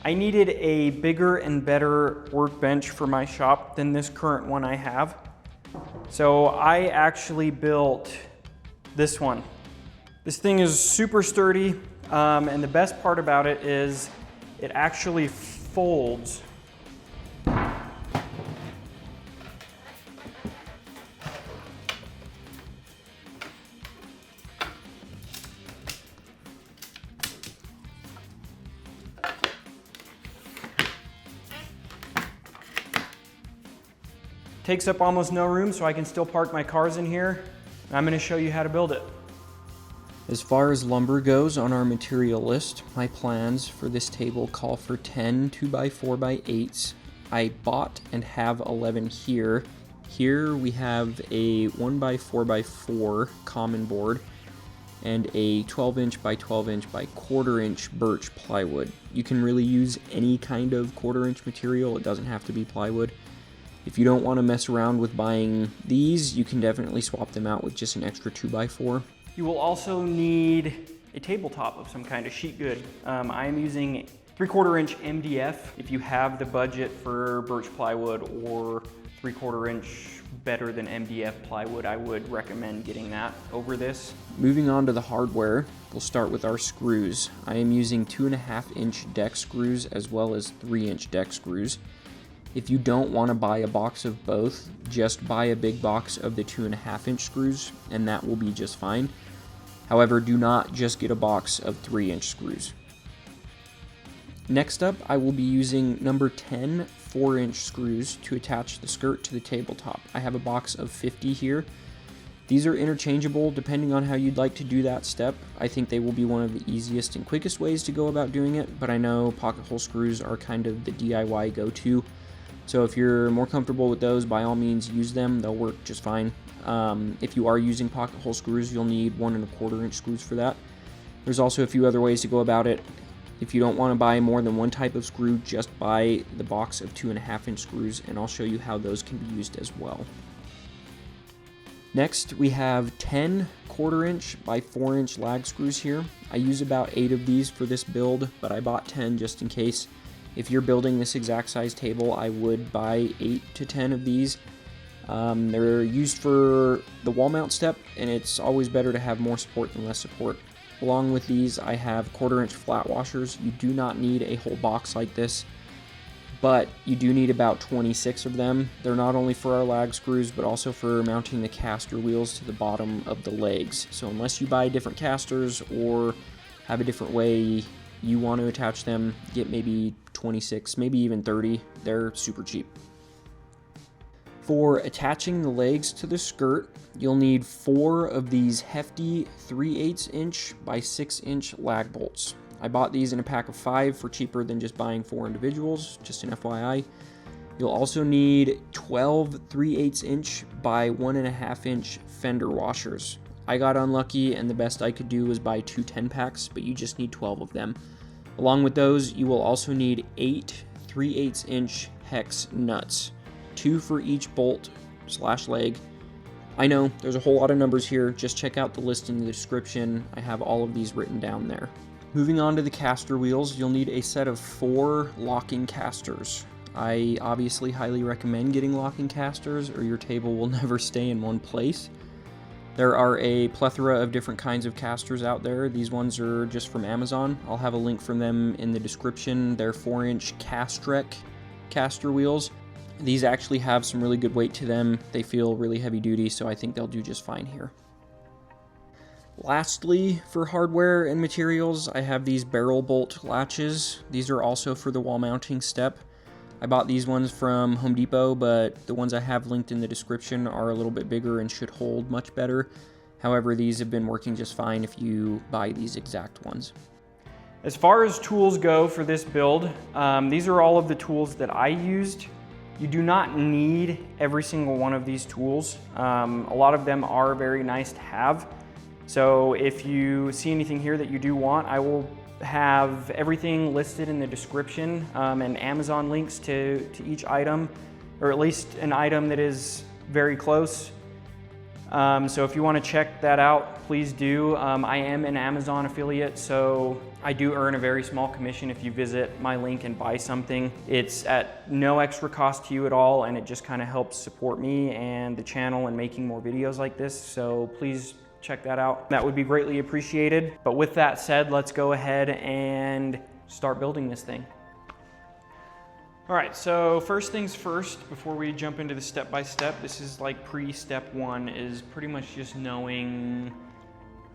I needed a bigger and better workbench for my shop than this current one I have. So I actually built this one. This thing is super sturdy, and the best part about it is it actually folds. Takes up almost no room, so I can still park my cars in here. I'm going to show you how to build it. As far as lumber goes on our material list, my plans for this table call for 10 2x4x8s. I bought and have 11 here. Here we have a 1x4x4 common board and a 12-inch by 12-inch by 1/4-inch birch plywood. You can really use any kind of 1/4-inch material, it doesn't have to be plywood. If you don't want to mess around with buying these, you can definitely swap them out with just an extra 2x4. You will also need a tabletop of some kind of sheet good. I am using 3/4-inch MDF. If you have the budget for birch plywood or 3/4-inch better than MDF plywood, I would recommend getting that over this. Moving on to the hardware, we'll start with our screws. I am using 2.5-inch deck screws as well as 3-inch deck screws. If you don't want to buy a box of both, just buy a big box of the 2.5-inch screws and that will be just fine. However, do not just get a box of 3-inch screws. Next up, I will be using number 10 4-inch screws to attach the skirt to the tabletop. I have a box of 50 here. These are interchangeable depending on how you'd like to do that step. I think they will be one of the easiest and quickest ways to go about doing it, but I know pocket hole screws are kind of the DIY go-to. So if you're more comfortable with those, by all means use them, they'll work just fine. If you are using pocket hole screws, you'll need 1.25-inch screws for that. There's also a few other ways to go about it. If you don't want to buy more than one type of screw, just buy the box of 2.5-inch screws, and I'll show you how those can be used as well. Next, we have 10 1/4-inch by 4-inch lag screws here. I use about 8 of these for this build, but I bought 10 just in case. If you're building this exact size table, I would buy 8 to 10 of these. They're used for the wall mount step, and it's always better to have more support than less support. Along with these, I have 1/4-inch flat washers. You do not need a whole box like this, but you do need about 26 of them. They're not only for our lag screws, but also for mounting the caster wheels to the bottom of the legs. So unless you buy different casters or have a different way you want to attach them, get maybe 26, maybe even 30. They're super cheap. For attaching the legs to the skirt, you'll need 4 of these hefty 3/8-inch by 6-inch lag bolts. I bought these in a pack of 5 for cheaper than just buying 4 individuals, just an FYI. You'll also need 12 3/8-inch by 1.5-inch fender washers. I got unlucky and the best I could do was buy 2 10-packs, but you just need 12 of them. Along with those, you will also need 8 3/8-inch hex nuts, 2 for each bolt/leg. I know, there's a whole lot of numbers here, just check out the list in the description. I have all of these written down there. Moving on to the caster wheels, you'll need a set of 4 locking casters. I obviously highly recommend getting locking casters or your table will never stay in one place. There are a plethora of different kinds of casters out there. These ones are just from Amazon. I'll have a link from them in the description. They're 4-inch Castrek caster wheels. These actually have some really good weight to them. They feel really heavy duty, so I think they'll do just fine here. Lastly, for hardware and materials, I have these barrel bolt latches. These are also for the wall mounting step. I bought these ones from Home Depot, but the ones I have linked in the description are a little bit bigger and should hold much better. However, these have been working just fine if you buy these exact ones. As far as tools go for this build, these are all of the tools that I used. You do not need every single one of these tools. A lot of them are very nice to have. So if you see anything here that you do want, I will have everything listed in the description and Amazon links to each item, or at least an item that is very close. So if you want to check that out, please do. I am an Amazon affiliate, so I do earn a very small commission if you visit my link and buy something. It's at no extra cost to you at all, and it just kind of helps support me and the channel in making more videos like this. So please check that out. That would be greatly appreciated. But with that said, let's go ahead and start building this thing. All right, so first things first, before we jump into the step-by-step, this is like pre-step one, is pretty much just knowing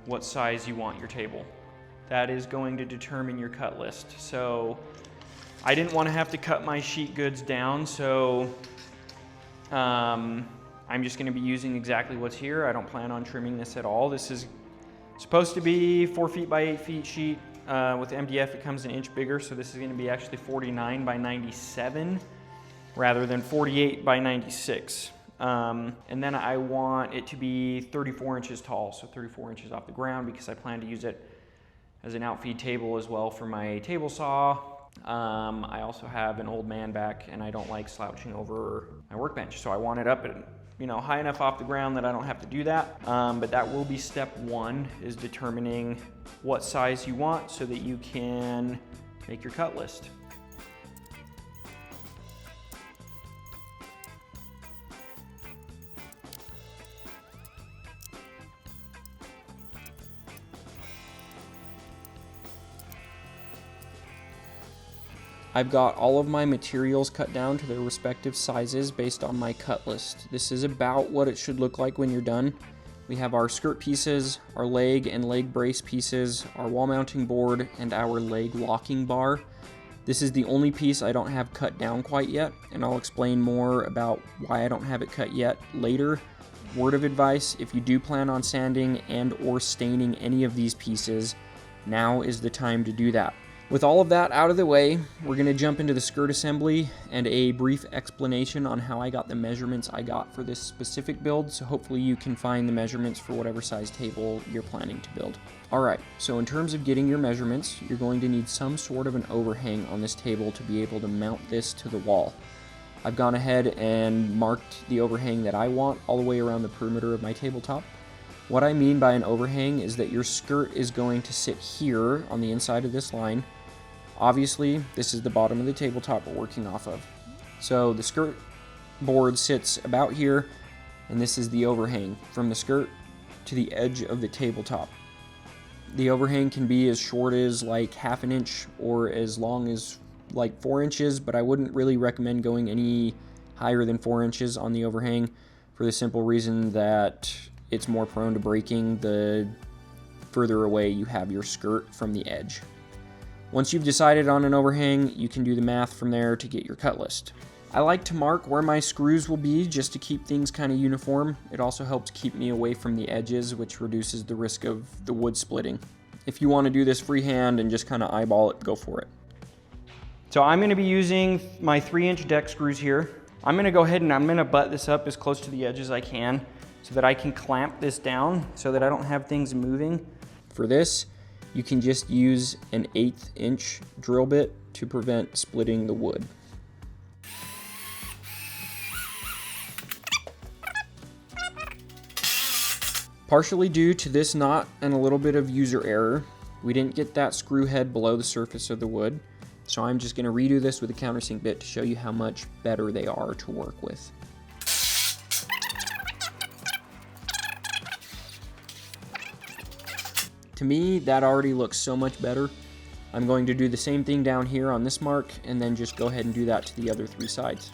what size you want your table. That is going to determine your cut list. So I didn't want to have to cut my sheet goods down, so I'm just going to be using exactly what's here. I don't plan on trimming this at all. This is supposed to be 4 feet by 8 feet sheet. With MDF, it comes an inch bigger, so this is going to be actually 49 by 97 rather than 48 by 96. And then I want it to be 34 inches tall, so 34 inches off the ground, because I plan to use it as an outfeed table as well for my table saw. I also have an old man back, and I don't like slouching over my workbench, so I want it up at, high enough off the ground that I don't have to do that. But that will be step one, is determining what size you want so that you can make your cut list. I've got all of my materials cut down to their respective sizes based on my cut list. This is about what it should look like when you're done. We have our skirt pieces, our leg and leg brace pieces, our wall mounting board, and our leg locking bar. This is the only piece I don't have cut down quite yet, and I'll explain more about why I don't have it cut yet later. Word of advice, if you do plan on sanding and or staining any of these pieces, now is the time to do that. With all of that out of the way, we're going to jump into the skirt assembly and a brief explanation on how I got the measurements I got for this specific build, so hopefully you can find the measurements for whatever size table you're planning to build. Alright, so in terms of getting your measurements, you're going to need some sort of an overhang on this table to be able to mount this to the wall. I've gone ahead and marked the overhang that I want all the way around the perimeter of my tabletop. What I mean by an overhang is that your skirt is going to sit here on the inside of this line. Obviously, this is the bottom of the tabletop we're working off of. So the skirt board sits about here, and this is the overhang from the skirt to the edge of the tabletop. The overhang can be as short as like half an inch or as long as like 4 inches, but I wouldn't really recommend going any higher than 4 inches on the overhang for the simple reason that it's more prone to breaking the further away you have your skirt from the edge. Once you've decided on an overhang, you can do the math from there to get your cut list. I like to mark where my screws will be just to keep things kind of uniform. It also helps keep me away from the edges, which reduces the risk of the wood splitting. If you want to do this freehand and just kind of eyeball it, go for it. So I'm going to be using my 3-inch deck screws here. I'm going to go ahead and I'm going to butt this up as close to the edge as I can so that I can clamp this down so that I don't have things moving. For this, you can just use an 1/8 inch drill bit to prevent splitting the wood. Partially due to this knot and a little bit of user error, we didn't get that screw head below the surface of the wood, so I'm just going to redo this with a countersink bit to show you how much better they are to work with. To me, that already looks so much better. I'm going to do the same thing down here on this mark and then just go ahead and do that to the other 3 sides.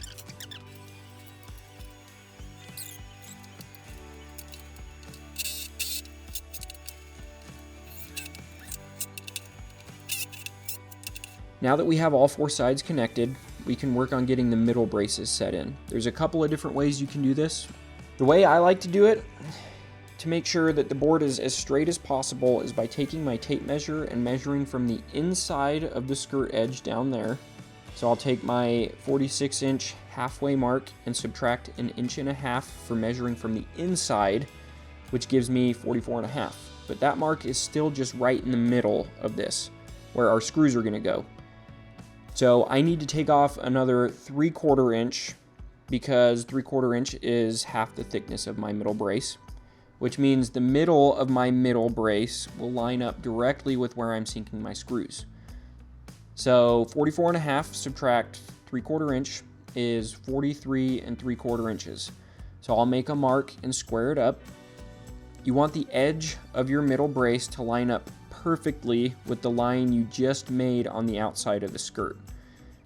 Now that we have all 4 sides connected, we can work on getting the middle braces set in. There's a couple of different ways you can do this. The way I like to do it, to make sure that the board is as straight as possible, is by taking my tape measure and measuring from the inside of the skirt edge down there. So I'll take my 46-inch halfway mark and subtract 1.5 inches for measuring from the inside, which gives me 44.5. But that mark is still just right in the middle of this, where our screws are going to go. So I need to take off another 3/4 inch because 3/4 inch is half the thickness of my middle brace. which means the middle of my middle brace will line up directly with where I'm sinking my screws. So 44.5 subtract 3/4 inch is 43 3/4 inches. So I'll make a mark and square it up. You want the edge of your middle brace to line up perfectly with the line you just made on the outside of the skirt.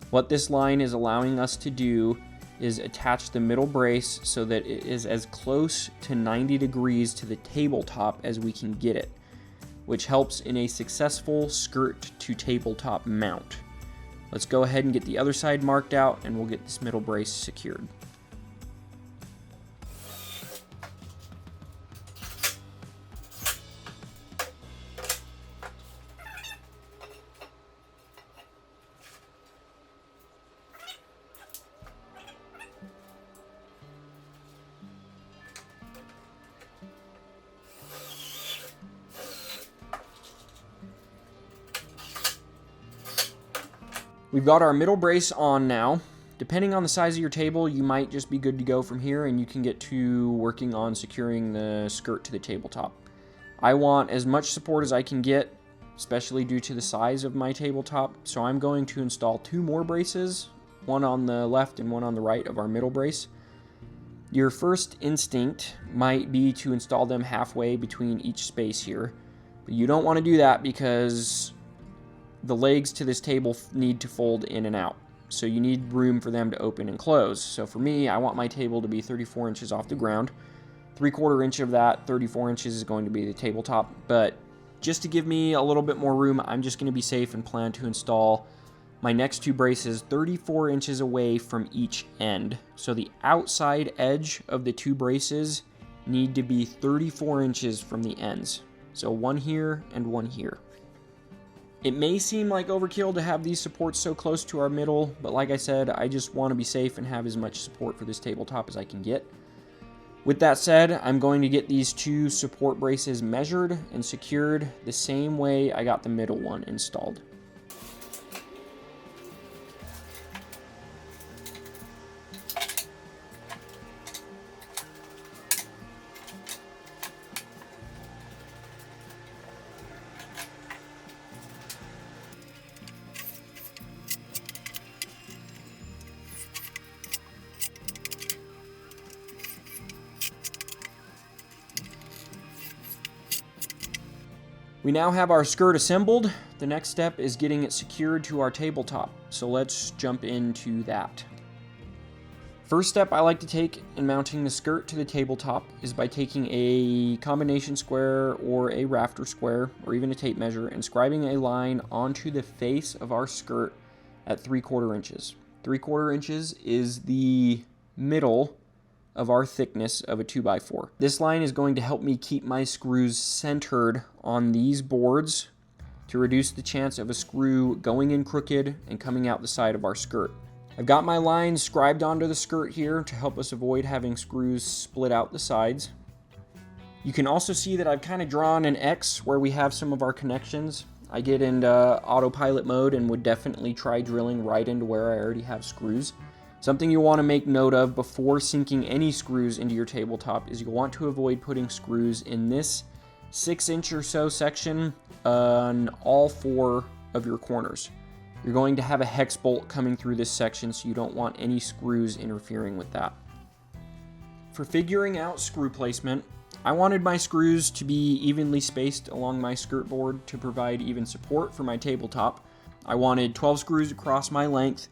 What this line is allowing us to do is attach the middle brace so that it is as close to 90 degrees to the tabletop as we can get it, which helps in a successful skirt to tabletop mount. Let's go ahead and get the other side marked out and we'll get this middle brace secured. We've got our middle brace on now. Depending on the size of your table, you might just be good to go from here and you can get to working on securing the skirt to the tabletop. I want as much support as I can get, especially due to the size of my tabletop, so I'm going to install 2 more braces, one on the left and one on the right of our middle brace. Your first instinct might be to install them halfway between each space here, but you don't want to do that because the legs to this table need to fold in and out. So you need room for them to open and close. So for me, I want my table to be 34 inches off the ground. 3/4 inch of that, 34 inches is going to be the tabletop. But just to give me a little bit more room, I'm just going to be safe and plan to install my next 2 braces 34 inches away from each end. So the outside edge of the 2 braces need to be 34 inches from the ends. So one here and one here. It may seem like overkill to have these supports so close to our middle, but like I said, I just want to be safe and have as much support for this tabletop as I can get. With that said, I'm going to get these 2 support braces measured and secured the same way I got the middle one installed. We now have our skirt assembled. The next step is getting it secured to our tabletop. So let's jump into that. First step I like to take in mounting the skirt to the tabletop is by taking a combination square or a rafter square or even a tape measure and scribing a line onto the face of our skirt at 3/4 inches. 3/4 inches is the middle of our thickness of a 2x4. This line is going to help me keep my screws centered on these boards to reduce the chance of a screw going in crooked and coming out the side of our skirt. I've got my lines scribed onto the skirt here to help us avoid having screws split out the sides. You can also see that I've kind of drawn an X where we have some of our connections. I get into autopilot mode and would definitely try drilling right into where I already have screws. Something you'll want to make note of before sinking any screws into your tabletop is you'll want to avoid putting screws in this 6-inch or so section on all 4 of your corners. You're going to have a hex bolt coming through this section, so you don't want any screws interfering with that. For figuring out screw placement, I wanted my screws to be evenly spaced along my skirt board to provide even support for my tabletop. I wanted 12 screws across my length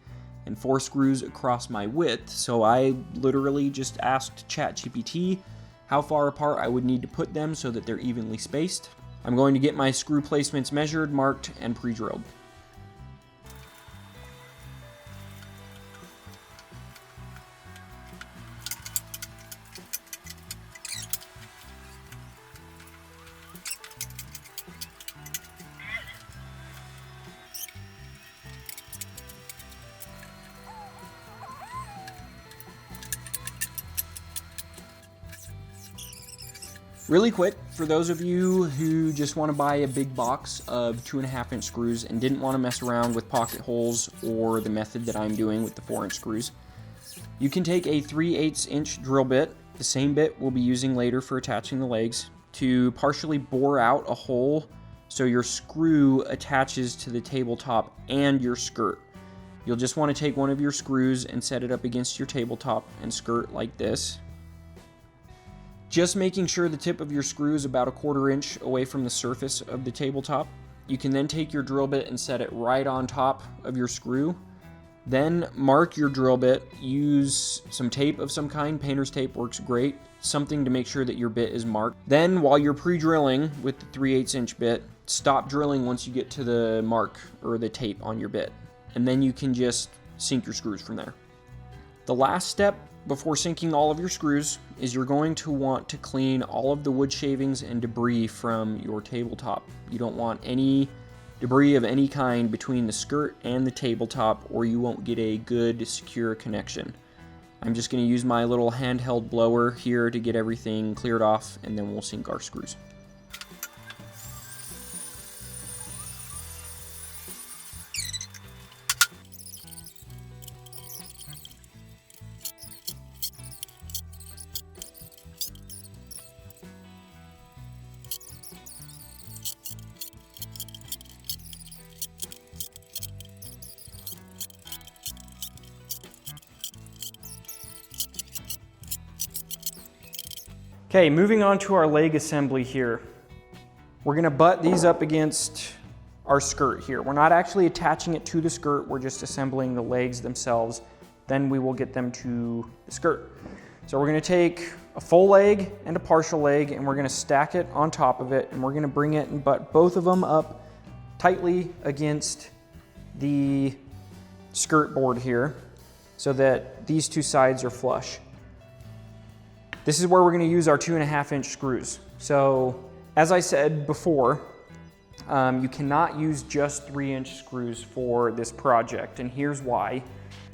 and 4 screws across my width, so I literally just asked ChatGPT how far apart I would need to put them so that they're evenly spaced. I'm going to get my screw placements measured, marked, and pre-drilled. Really quick, for those of you who just want to buy a big box of 2.5-inch screws and didn't want to mess around with pocket holes or the method that I'm doing with the 4-inch screws, you can take a 3/8 inch drill bit the same bit we'll be using later for attaching the legs, to partially bore out a hole so your screw attaches to the tabletop and your skirt. You'll just want to take one of your screws and set it up against your tabletop and skirt like this. Just making sure the tip of your screw is about 1/4 inch away from the surface of the tabletop. You can then take your drill bit and set it right on top of your screw. Then mark your drill bit. Use some tape of some kind. Painter's tape works great. Something to make sure that your bit is marked. Then while you're pre-drilling with the 3/8 inch bit, stop drilling once you get to the mark or the tape on your bit. And then you can just sink your screws from there. The last step before sinking all of your screws is you're going to want to clean all of the wood shavings and debris from your tabletop. You don't want any debris of any kind between the skirt and the tabletop, or you won't get a good, secure connection. I'm just going to use my little handheld blower here to get everything cleared off, and then we'll sink our screws. Okay, moving on to our leg assembly here. We're gonna butt these up against our skirt here. We're not actually attaching it to the skirt, we're just assembling the legs themselves. Then we will get them to the skirt. So we're gonna take a full leg and a partial leg, and we're gonna stack it on top of it, and we're gonna bring it and butt both of them up tightly against the skirt board here so that these two sides are flush. This is where we're gonna use our 2.5 inch screws. So as I said before, you cannot use just 3-inch screws for this project, and here's why.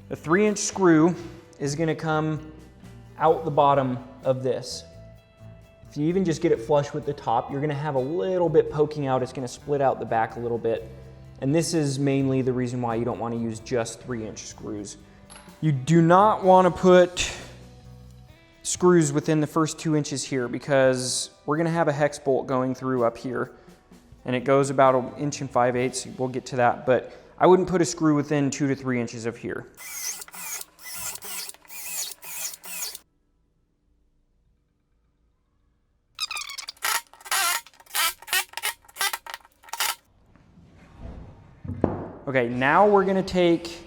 The 3-inch screw is gonna come out the bottom of this. If you even just get it flush with the top, you're gonna have a little bit poking out. It's gonna split out the back a little bit. And this is mainly the reason why you don't wanna use just 3-inch screws. You do not wanna put screws within the first 2 inches here, because we're gonna have a hex bolt going through up here, and it goes about 1 5/8 inches. We'll get to that, but I wouldn't put a screw within 2 to 3 inches of here. Okay, now we're gonna take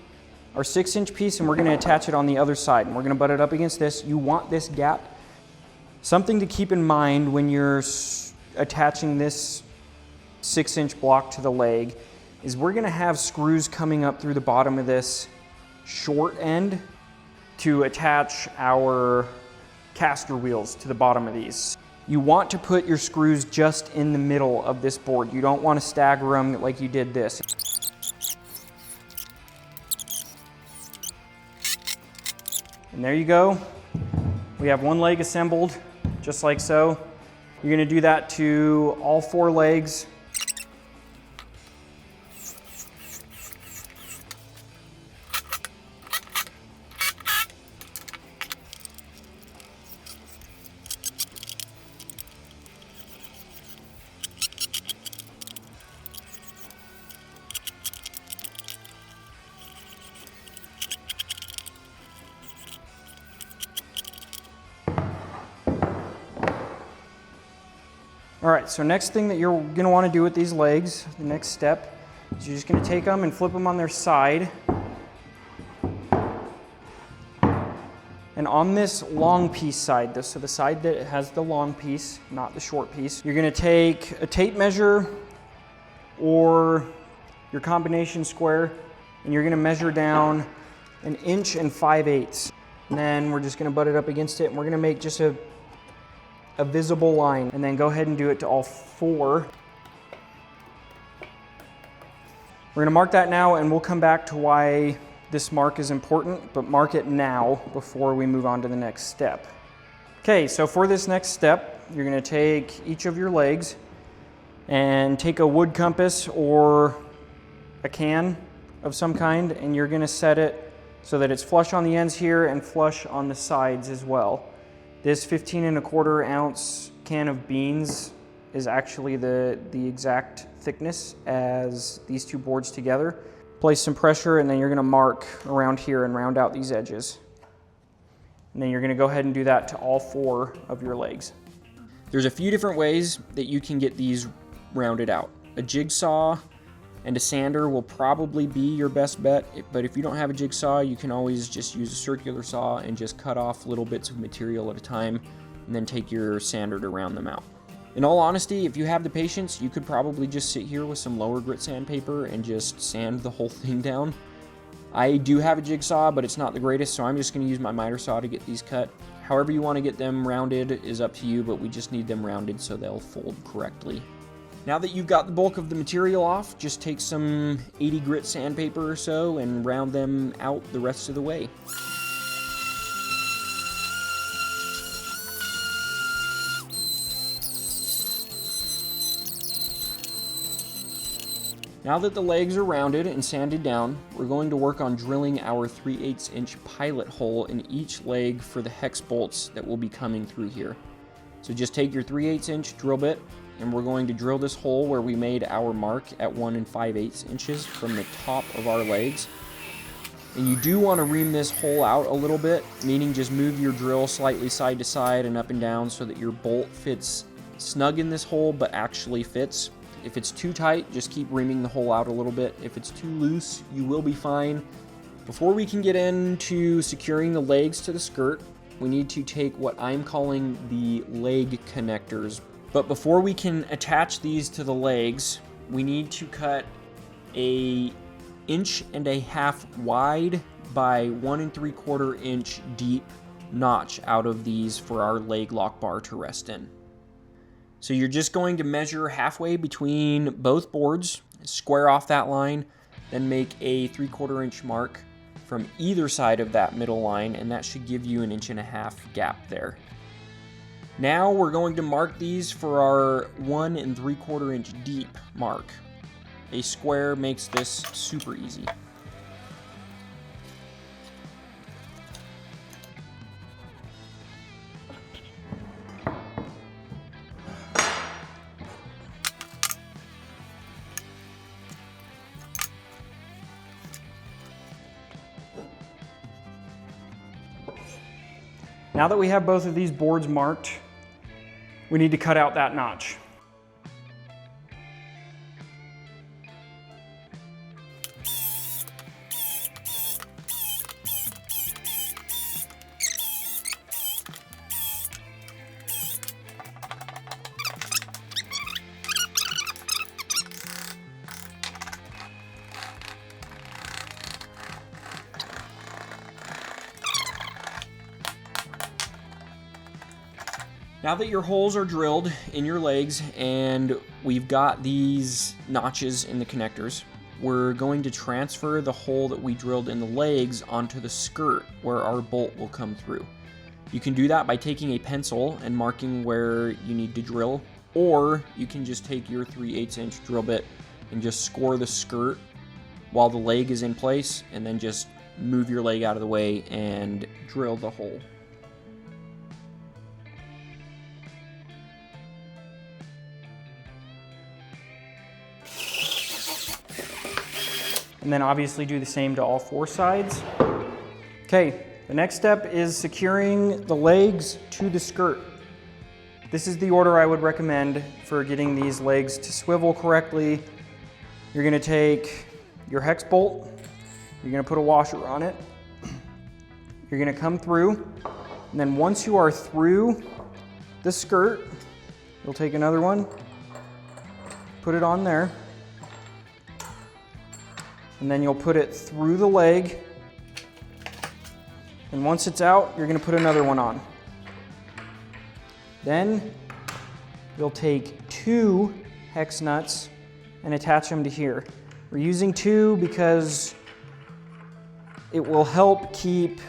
our 6-inch piece and we're gonna attach it on the other side, and we're gonna butt it up against this. You want this gap. Something to keep in mind when you're attaching this 6-inch block to the leg is we're gonna have screws coming up through the bottom of this short end to attach our caster wheels to the bottom of these. You want to put your screws just in the middle of this board. You don't want to stagger them like you did this. And there you go. We have one leg assembled, just like so. You're gonna do that to all 4 legs. All right, so next thing that you're gonna wanna do with these legs, the next step, is you're just gonna take them and flip them on their side. And on this long piece side, so the side that has the long piece, not the short piece, you're gonna take a tape measure or your combination square, and you're gonna measure down 1 5/8 inches. And then we're just gonna butt it up against it, and we're gonna make just a visible line, and then go ahead and do it to all 4. We're gonna mark that now, and we'll come back to why this mark is important, but mark it now before we move on to the next step. Okay, so for this next step, you're gonna take each of your legs and take a wood compass or a can of some kind, and you're gonna set it so that it's flush on the ends here and flush on the sides as well. This 15¼ ounce can of beans is actually the exact thickness as these two boards together. Place some pressure, and then you're gonna mark around here and round out these edges. And then you're gonna go ahead and do that to all 4 of your legs. There's a few different ways that you can get these rounded out. A jigsaw and a sander will probably be your best bet, but if you don't have a jigsaw, you can always just use a circular saw and just cut off little bits of material at a time, and then take your sander to round them out. In all honesty, if you have the patience, you could probably just sit here with some lower grit sandpaper and just sand the whole thing down. I do have a jigsaw, but it's not the greatest, so I'm just going to use my miter saw to get these cut. However you want to get them rounded is up to you, but we just need them rounded so they'll fold correctly. Now that you've got the bulk of the material off, just take some 80 grit sandpaper or so and round them out the rest of the way. Now that the legs are rounded and sanded down, we're going to work on drilling our 3/8 inch pilot hole in each leg for the hex bolts that will be coming through here. So just take your 3/8 inch drill bit, and we're going to drill this hole where we made our mark at 1 5/8 inches from the top of our legs. And you do want to ream this hole out a little bit, meaning just move your drill slightly side to side and up and down so that your bolt fits snug in this hole but actually fits. If it's too tight, just keep reaming the hole out a little bit. If it's too loose, you will be fine. Before we can get into securing the legs to the skirt, we need to take what I'm calling the leg connectors. But before we can attach these to the legs, we need to cut a 1.5 inch wide by 1 3/4 inch deep notch out of these for our leg lock bar to rest in. So you're just going to measure halfway between both boards, square off that line, then make a 3/4 inch mark from either side of that middle line, and that should give you an 1.5 inch gap there. Now we're going to mark these for our 1 3/4 inch deep mark. A square makes this super easy. Now that we have both of these boards marked, we need to cut out that notch. Now that your holes are drilled in your legs and we've got these notches in the connectors, we're going to transfer the hole that we drilled in the legs onto the skirt where our bolt will come through. You can do that by taking a pencil and marking where you need to drill, or you can just take your 3/8 inch drill bit and just score the skirt while the leg is in place, and then just move your leg out of the way and drill the hole. And then obviously do the same to all 4 sides. Okay, the next step is securing the legs to the skirt. This is the order I would recommend for getting these legs to swivel correctly. You're gonna take your hex bolt, you're gonna put a washer on it, you're gonna come through, and then once you are through the skirt, you'll take another one, put it on there, and then you'll put it through the leg, and once it's out, you're gonna put another one on. Then you'll take 2 hex nuts and attach them to here. We're using 2 because it will help keep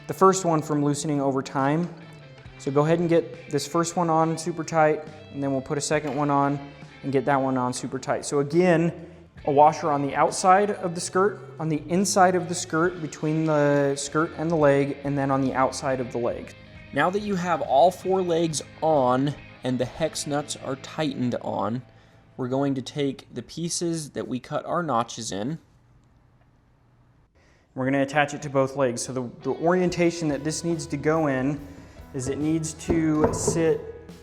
the first one from loosening over time. So go ahead and get this first one on super tight, and then we'll put a second one on and get that one on super tight. So again, a washer on the outside of the skirt, on the inside of the skirt, between the skirt and the leg, and then on the outside of the leg. Now that you have all 4 legs on and the hex nuts are tightened on, we're going to take the pieces that we cut our notches in. We're going to attach it to both legs. So the orientation that this needs to go in is it needs to sit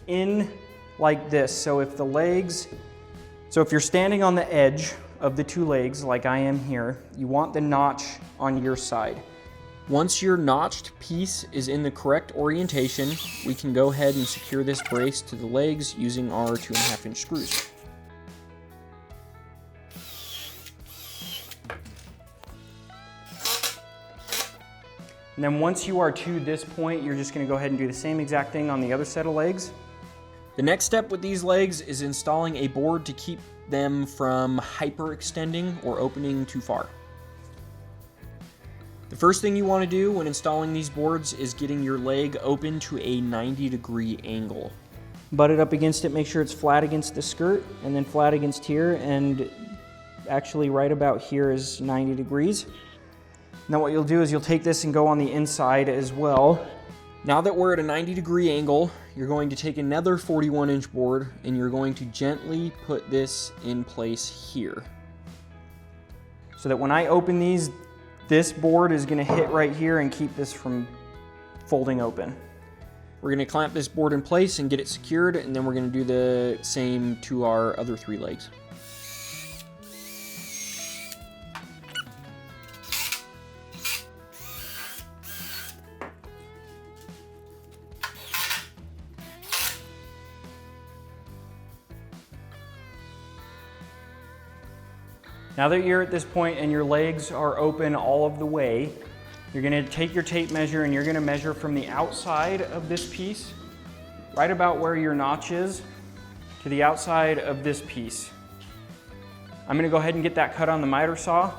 in like this. So if you're standing on the edge of the 2 legs like I am here, you want the notch on your side. Once your notched piece is in the correct orientation, we can go ahead and secure this brace to the legs using our 2.5-inch screws. And then once you are to this point, you're just going to go ahead and do the same exact thing on the other set of legs. The next step with these legs is installing a board to keep them from hyperextending or opening too far. The first thing you want to do when installing these boards is getting your leg open to a 90-degree angle. Butt it up against it, make sure it's flat against the skirt, and then flat against here, and actually right about here is 90 degrees. Now what you'll do is you'll take this and go on the inside as well. Now that we're at a 90-degree angle, you're going to take another 41-inch board and you're going to gently put this in place here. So that when I open these, this board is going to hit right here and keep this from folding open. We're going to clamp this board in place and get it secured, and then we're going to do the same to our other 3 legs. Now that you're at this point and your legs are open all of the way, you're going to take your tape measure and you're going to measure from the outside of this piece, right about where your notch is, to the outside of this piece. I'm going to go ahead and get that cut on the miter saw.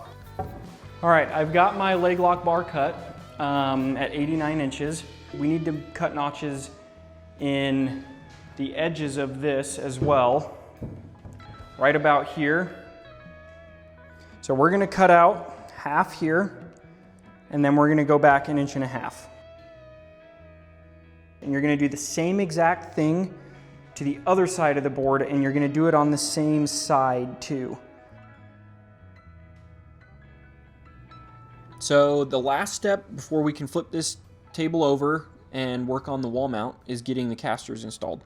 All right, I've got my leg lock bar cut at 89 inches. We need to cut notches in the edges of this as well, right about here. So we're going to cut out half here, and then we're going to go back 1.5 inches. And you're going to do the same exact thing to the other side of the board, and you're going to do it on the same side too. So the last step before we can flip this table over and work on the wall mount is getting the casters installed.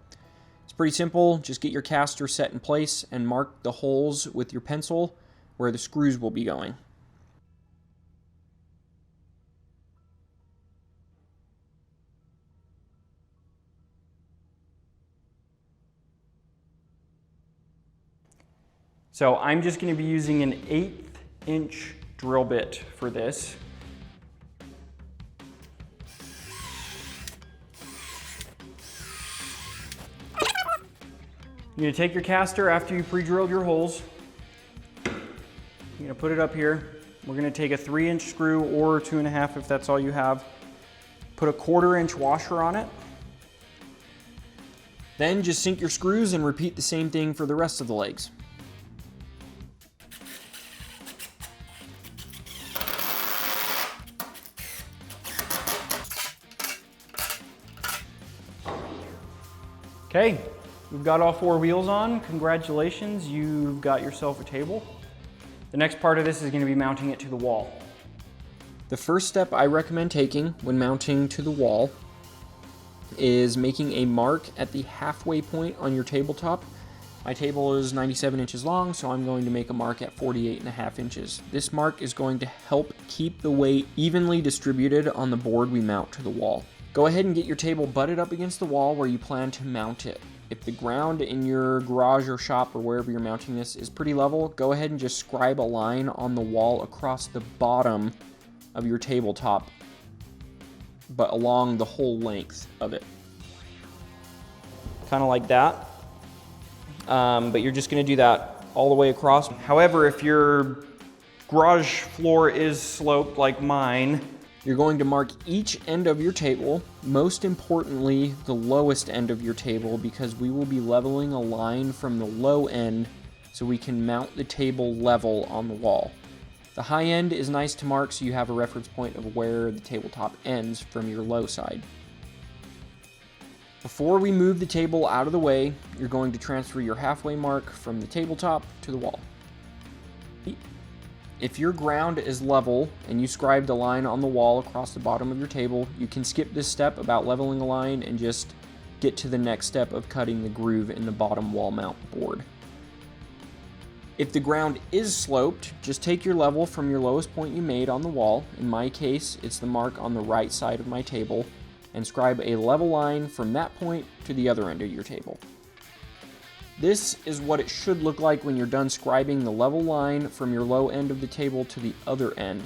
It's pretty simple. Just get your caster set in place and mark the holes with your pencil where the screws will be going. So I'm just going to be using an 1/8 inch drill bit for this. You're going to take your caster after you pre-drilled your holes. You're going to put it up here. We're going to take a 3-inch screw or 2.5 if that's all you have. Put a 1/4 inch washer on it. Then just sink your screws and repeat the same thing for the rest of the legs. Okay, we've got all 4 wheels on. Congratulations, you've got yourself a table. The next part of this is going to be mounting it to the wall. The first step I recommend taking when mounting to the wall is making a mark at the halfway point on your tabletop. My table is 97 inches long, so I'm going to make a mark at 48.5 inches. This mark is going to help keep the weight evenly distributed on the board we mount to the wall. Go ahead and get your table butted up against the wall where you plan to mount it. If the ground in your garage or shop or wherever you're mounting this is pretty level, go ahead and just scribe a line on the wall across the bottom of your tabletop, but along the whole length of it. Kind of like that. But you're just going to do that all the way across. However, if your garage floor is sloped like mine, you're going to mark each end of your table, most importantly the lowest end of your table, because we will be leveling a line from the low end so we can mount the table level on the wall. The high end is nice to mark so you have a reference point of where the tabletop ends from your low side. Before we move the table out of the way, you're going to transfer your halfway mark from the tabletop to the wall. If your ground is level and you scribed a line on the wall across the bottom of your table, you can skip this step about leveling a line and just get to the next step of cutting the groove in the bottom wall mount board. If the ground is sloped, just take your level from your lowest point you made on the wall. In my case, it's the mark on the right side of my table, and scribe a level line from that point to the other end of your table. This is what it should look like when you're done scribing the level line from your low end of the table to the other end.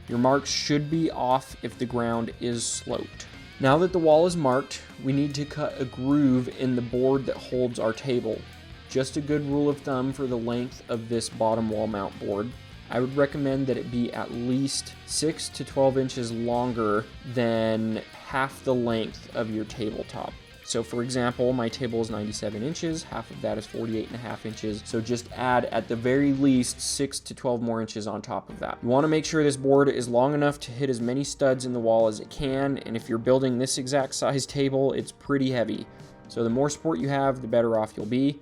Your marks should be off if the ground is sloped. Now that the wall is marked, we need to cut a groove in the board that holds our table. Just a good rule of thumb for the length of this bottom wall mount board. I would recommend that it be at least 6 to 12 inches longer than half the length of your tabletop. So for example, my table is 97 inches, half of that is 48.5 inches. So just add at the very least 6 to 12 more inches on top of that. You want to make sure this board is long enough to hit as many studs in the wall as it can. And if you're building this exact size table, it's pretty heavy. So the more support you have, the better off you'll be.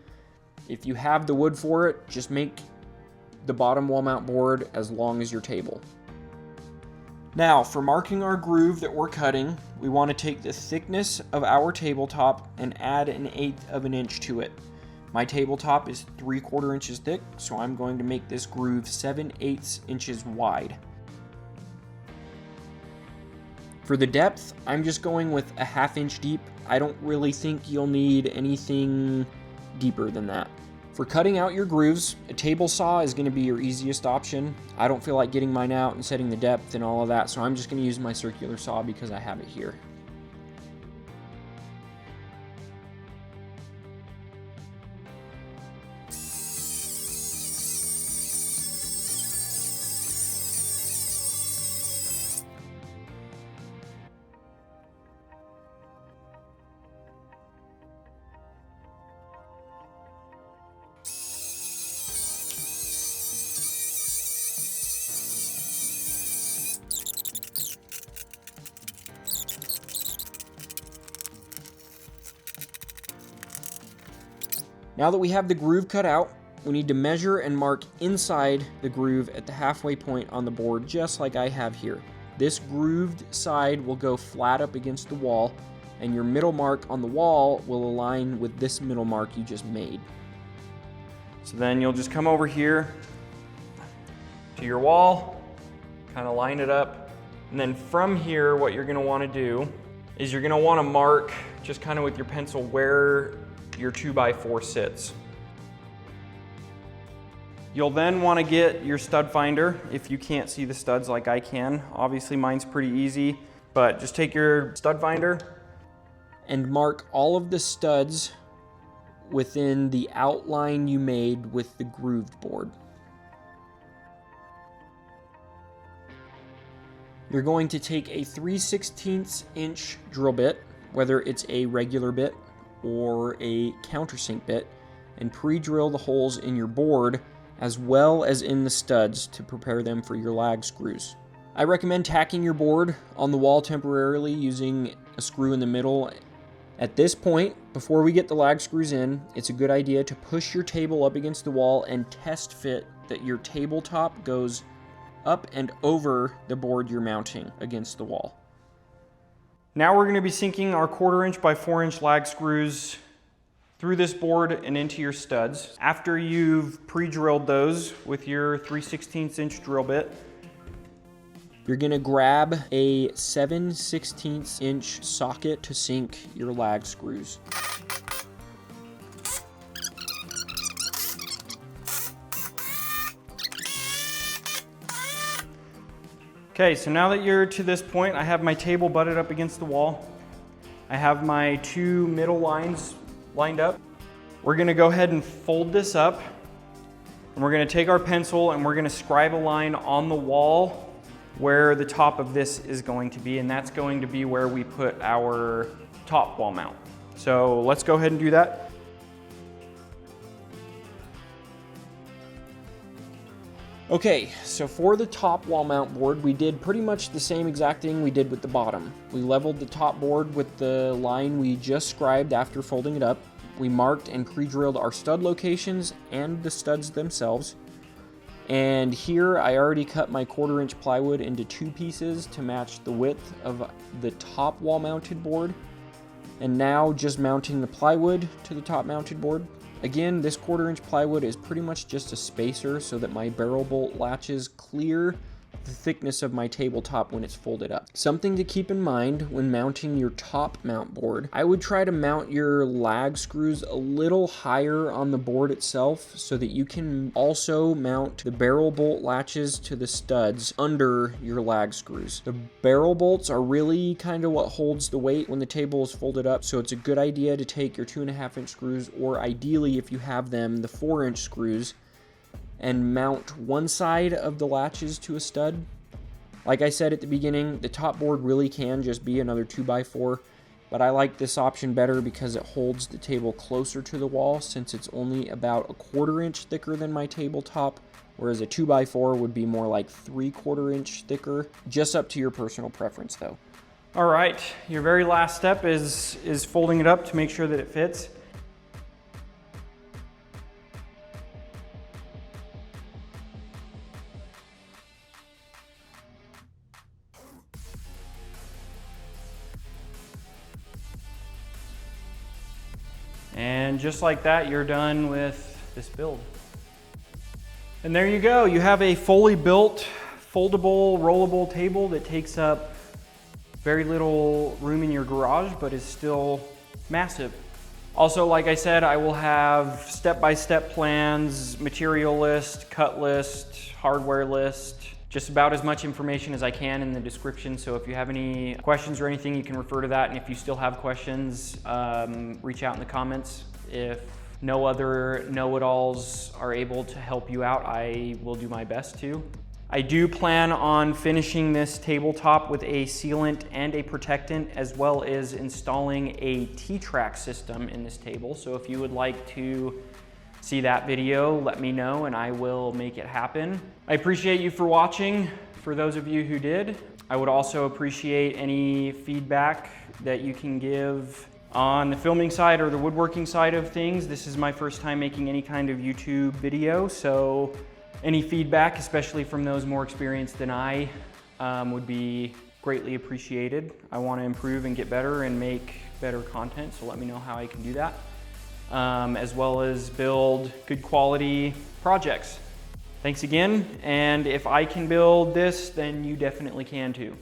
If you have the wood for it, just make the bottom wall mount board as long as your table. Now, for marking our groove that we're cutting, we want to take the thickness of our tabletop and add 1/8 of an inch to it. My tabletop is 3/4 inches thick, so I'm going to make this groove 7/8 inches wide. For the depth, I'm just going with a 1/2 inch deep. I don't really think you'll need anything deeper than that. For cutting out your grooves, a table saw is going to be your easiest option. I don't feel like getting mine out and setting the depth and all of that, so I'm just going to use my circular saw because I have it here. Now that we have the groove cut out, we need to measure and mark inside the groove at the halfway point on the board, just like I have here. This grooved side will go flat up against the wall, and your middle mark on the wall will align with this middle mark you just made. So then you'll just come over here to your wall, kind of line it up, and then from here, what you're gonna wanna do is you're gonna wanna mark, just kind of with your pencil, where your 2x4 sits. You'll then want to get your stud finder if you can't see the studs like I can. Obviously mine's pretty easy, but just take your stud finder and mark all of the studs within the outline you made with the grooved board. You're going to take a 3/16 inch drill bit, whether it's a regular bit or a countersink bit, and pre-drill the holes in your board as well as in the studs to prepare them for your lag screws. I recommend tacking your board on the wall temporarily using a screw in the middle. At this point, before we get the lag screws in, it's a good idea to push your table up against the wall and test fit that your tabletop goes up and over the board you're mounting against the wall. Now we're going to be sinking our 1/4 inch by 4 inch lag screws through this board and into your studs. After you've pre-drilled those with your 3/16 inch drill bit, you're going to grab a 7/16 inch socket to sink your lag screws. Okay, so now that you're to this point, I have my table butted up against the wall. I have my 2 middle lines lined up. We're gonna go ahead and fold this up, and we're gonna take our pencil and we're gonna scribe a line on the wall where the top of this is going to be, and that's going to be where we put our top wall mount. So let's go ahead and do that. Okay, so for the top wall mount board, we did pretty much the same exact thing we did with the bottom. We leveled the top board with the line we just scribed after folding it up. We marked and pre-drilled our stud locations and the studs themselves. And here I already cut my 1/4 inch plywood into 2 pieces to match the width of the top wall mounted board. And now just mounting the plywood to the top mounted board. Again, this 1/4 inch plywood is pretty much just a spacer so that my barrel bolt latches clear the thickness of my tabletop when it's folded up. Something to keep in mind when mounting your top mount board, I would try to mount your lag screws a little higher on the board itself so that you can also mount the barrel bolt latches to the studs under your lag screws. The barrel bolts are really kind of what holds the weight when the table is folded up, so it's a good idea to take your 2.5 inch screws, or ideally if you have them, the 4 inch screws, and mount one side of the latches to a stud. Like I said at the beginning, the top board really can just be another 2x4, but I like this option better because it holds the table closer to the wall since it's only about 1/4 inch thicker than my tabletop, whereas a 2x4 would be more like 3/4 inch thicker. Just up to your personal preference though. All right, your very last step is folding it up to make sure that it fits. And just like that, you're done with this build. And there you go. You have a fully built, foldable, rollable table that takes up very little room in your garage, but is still massive. Also, like I said, I will have step-by-step plans, material list, cut list, hardware list, just about as much information as I can in the description. So if you have any questions or anything, you can refer to that. And if you still have questions, reach out in the comments. If no other know-it-alls are able to help you out, I will do my best to. I do plan on finishing this tabletop with a sealant and a protectant, as well as installing a T-track system in this table. So if you would like to see that video, let me know and I will make it happen. I appreciate you for watching, for those of you who did. I would also appreciate any feedback that you can give on the filming side or the woodworking side of things. This is my first time making any kind of YouTube video, so any feedback, especially from those more experienced than I, would be greatly appreciated. I want to improve and get better and make better content, so let me know how I can do that. As well as build good quality projects. Thanks again, and if I can build this, then you definitely can too.